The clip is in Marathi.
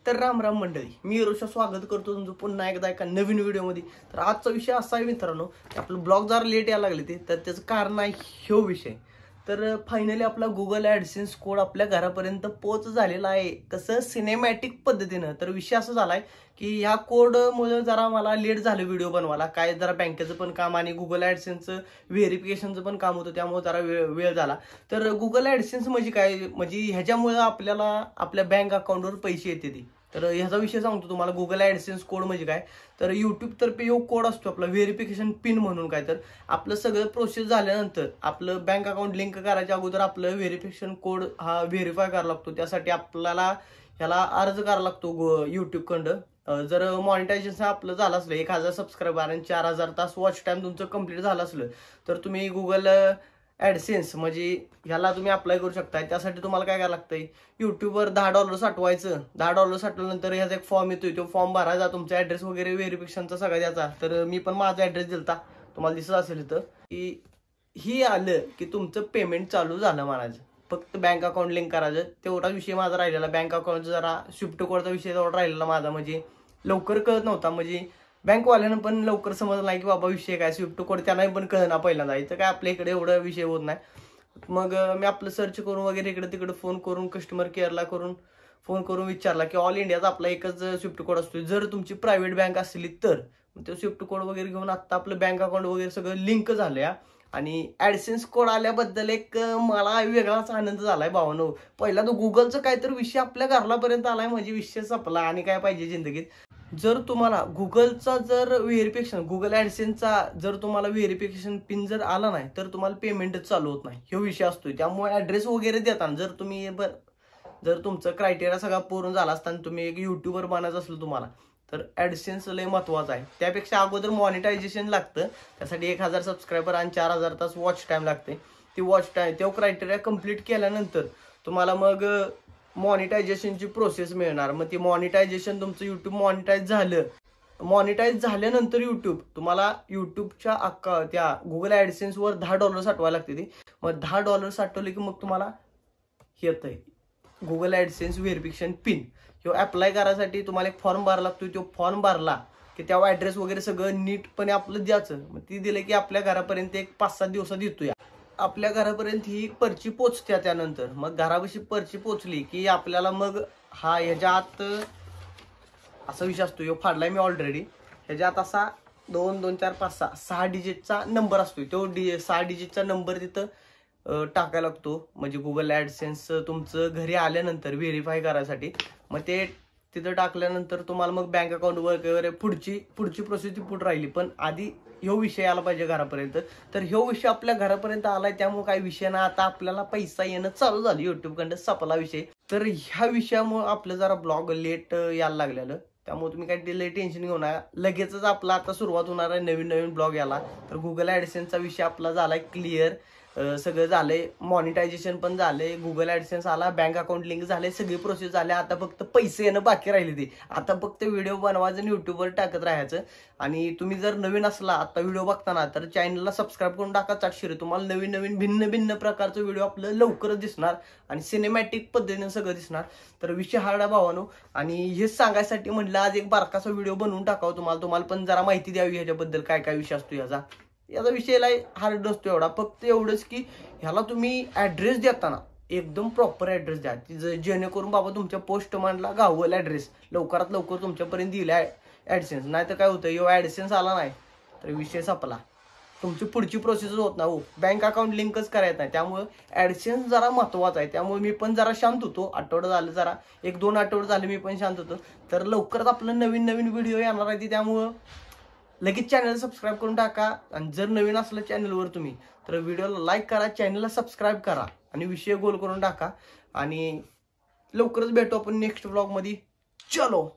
तर राम राम मंडळी, मी ऋषा स्वागत करतो तुमचं पुन्हा एकदा एका नवीन व्हिडिओमध्ये। तर आजचा विषय असा आहे मित्रांनो, आपलं ब्लॉग जरा लेट यायला लागले तर त्याचं कारण आहे ह्यो विषय। तर फायनली आपला गुगल ॲडसेन्स कोड आपल्या घरापर्यंत पोहोच झालेला आहे, कसं सिनेमॅटिक पद्धतीनं। तर विषय असा झालाय की ह्या कोडमुळे जरा मला लेट झालं व्हिडिओ बनवायला, काय जरा बँकेचं पण काम आणि गुगल ॲडसेन्सचं व्हेरिफिकेशनचं पण काम होतं, त्यामुळे जरा वेळ झाला। तर गुगल ॲडसेन्स म्हणजे काय, म्हणजे ह्याच्यामुळे आपल्याला आपल्या बँक अकाउंटवर पैसे येते। तर ह्याचा विषय सांगतो तुम्हाला। गुगल ॲडसेन्स कोड म्हणजे काय, तर यूट्यूब तर्फे यो कोड असतो आपला व्हेरिफिकेशन पिन म्हणून। काय तर आपलं सगळं प्रोसेस झाल्यानंतर आपलं बँक अकाउंट लिंक करायच्या अगोदर आपलं व्हेरिफिकेशन कोड हा व्हेरीफाय करावा लागतो। त्यासाठी आपल्याला ह्याला अर्ज करावा लागतो यूट्यूबकडं। जर मॉनिटायझेशन आपलं झालं असलं 1000 सबस्क्रायबर आणि 4000 तास वॉच टाइम तुमचं कंप्लीट झालं असलं तर तुम्ही गुगल ॲडसेन्स म्हणजे ह्याला तुम्ही अप्लाय करू शकता। त्यासाठी तुम्हाला काय करायला लागतंय, युट्यूबवर $10 साठवायचं। $10 साठवल्यानंतर ह्याचा एक फॉर्म येतोय, तो फॉर्म भरायचा, तुमचा ॲड्रेस वगैरे व्हेरिफिकेशनचा सगळा द्यायचा। तर मी पण माझा ॲड्रेस दिलता, तुम्हाला दिसत असेल इथं की ही आलं की तुमचं पेमेंट चालू झालं म्हणायचं। फक्त बँक अकाउंट लिंक करायचं, तेवढा विषय माझा राहिलेला। बँक अकाउंटचा जरा स्विफ्ट कोडचा विषय तेवढा राहिलेला माझा, म्हणजे लवकर कळत नव्हता। म्हणजे बँकवाल्यानं पण लवकर समजलं नाही की बाबा विषय काय, स्विफ्ट कोड त्यांनाही पण कळना पहिल्यांदा। इथं काय आपल्या इकडे एवढा विषय होत नाही। मग मी आपलं सर्च करून वगैरे इकडे तिकडे फोन करून कस्टमर केअरला फोन करून विचारला की ऑल इंडियाचा आपला एकच स्विफ्ट कोड असतो, जर तुमची प्रायव्हेट बँक असली तर। तो स्विफ्ट कोड वगैरे घेऊन आता आपलं बँक अकाउंट वगैरे सगळं लिंक झालं। आणि ॲडसेन्स कोड आल्याबद्दल एक मला वेगळाच आनंद झालाय भावानो। पहिला तो गुगलचं काहीतरी विषय आपल्या घरापर्यंत आलाय, म्हणजे विषय संपला आणि काय पाहिजे जिंदगीत। जर तुम्हाला गुगलचा जर व्हेरिफिकेशन, गुगल ॲडसेन्सचा जर तुम्हाला व्हेरिफिकेशन पिन जर आला नाही तर तुम्हाला पेमेंटच चालू होत नाही, हे विषय असतोय। त्यामुळे ॲड्रेस वगैरे देताना जर तुम्ही जर तुमचं क्रायटेरिया सगळा पूर्ण झाला असताना तुम्ही एक यूट्यूबर बनायचं असलं तुम्हाला, तर ॲडसेन्स लय महत्वाचं आहे। त्यापेक्षा अगोदर मॉनिटायझेशन लागतं, त्यासाठी 1000 सबस्क्रायबर आणि 4000 तास वॉच टाइम लागते। ती वॉच टाइम तो क्रायटेरिया कंप्लीट केल्यानंतर तुम्हाला मग मॉनिटायझेशनची प्रोसेस मिळणार। मग ती मॉनिटायझेशन तुमचं यूट्यूब मॉनिटाईज झाल्यानंतर यूट्यूब तुम्हाला यूट्यूबच्या त्या गुगल ॲडसेन्सवर $10 साठवायला लागते ती। मग $10 साठवले की मग तुम्हाला येतंय गुगल ॲडसेन्स व्हेरिफिकेशन पिन। ह्यो अप्लाय करायसाठी तुम्हाला एक फॉर्म भरावा लागतो। तो फॉर्म भरला की त्यावर ॲड्रेस वगैरे सगळं नीटपणे आपलं द्यायचं। मग ती दिलं की आपल्या घरापर्यंत एक 5-7 दिवसात येतोय आपल्या घरापर्यंत ही पर्ची पोचत्या। त्यानंतर मग घरापाशी पर्ची पोचली की आपल्याला मग हा ह्याच्या आत असा विषय असतो, ह्यो फाडलाय मी ऑलरेडी। ह्याच्या आत असा 2 2 4 5 6 डिजिटचा नंबर असतो। तो 6 डिजिटचा नंबर तिथं टाकायला लागतो, म्हणजे गुगल ॲडसेन्स तुमचं घरी आल्यानंतर व्हेरीफाय करायसाठी। मग ते तिथं टाकल्यानंतर तुम्हाला मग बँक अकाउंट वगैरे पुढची प्रोसेस ती पुढे राहिली। पण आधी ह्यो विषय आला पाहिजे घरापर्यंत। तर ह्यो विषय आपल्या घरापर्यंत आलाय, त्यामुळे काही विषय ना, आता आपल्याला पैसा येणं चालू झालं यूट्यूबकडं, सपला विषय। तर ह्या विषयामुळे आपलं जरा ब्लॉग लेट यायला लागलेलं, त्यामुळे तुम्ही काही लय टेन्शन घेऊ नका। लगेचच आपला आता सुरुवात होणार आहे नवीन ब्लॉग याला। तर गुगल ॲडसेन्सचा विषय आपला झालाय क्लिअर, सगळं झालंय, मॉनिटायझेशन पण झालंय, गुगल ॲडसेन्स आला, बँक अकाउंट लिंक झाले, सगळी प्रोसेस झाली। आता फक्त पैसे येणं बाकी राहिले ते। आता फक्त व्हिडिओ बनवायचं आणि यूट्यूबवर टाकत राहायचं। आणि तुम्ही जर नवीन असला आता व्हिडिओ बघताना तर चॅनलला सबस्क्राईब करून टाका चाटशिरे। तुम्हाला नवीन भिन्न प्रकारचं व्हिडिओ आपलं लवकरच दिसणार आणि सिनेमॅटिक पद्धतीने सगळं दिसणार। तर विषय हार्डा भावानो, आणि हेच सांगायसाठी म्हटलं आज एक बारकासा व्हिडिओ बनवून टाकावं तुम्हाला पण जरा माहिती द्यावी ह्याच्याबद्दल, काय विषय असतो याचा विषयला हार्ड नसतो एवढा। फक्त एवढंच की ह्याला तुम्ही ॲड्रेस देताना एकदम प्रॉपर ॲड्रेस द्या, जेणेकरून बाबा तुमच्या पोस्टमॅनला गावल ॲड्रेस लवकरात लवकर तुमच्यापर्यंत दिला ॲडसेन्स। नाही तर काय होतं, ह्यो ॲडसेन्स आला नाही तर विषय संपला, तुमची पुढची प्रोसेस होत नाही, बँक अकाउंट लिंकच करायचं नाही। त्यामुळे ॲडसेन्स जरा महत्वाचा आहे। त्यामुळे मी पण जरा शांत होतो, आठवडा झालं, जरा 1-2 आठवडे झाले मी पण शांत होतो। तर लवकरच आपलं नवीन व्हिडिओ येणार आहे, त्यामुळं लगेच चॅनल सबस्क्राईब करून टाका। आणि जर नवीन असलं चॅनलवर तुम्ही तर व्हिडिओला लाईक करा, चॅनलला सबस्क्राईब करा आणि विषय गोल करून टाका। आणि लवकरच भेटू आपण नेक्स्ट व्लॉगमध्ये। चलो।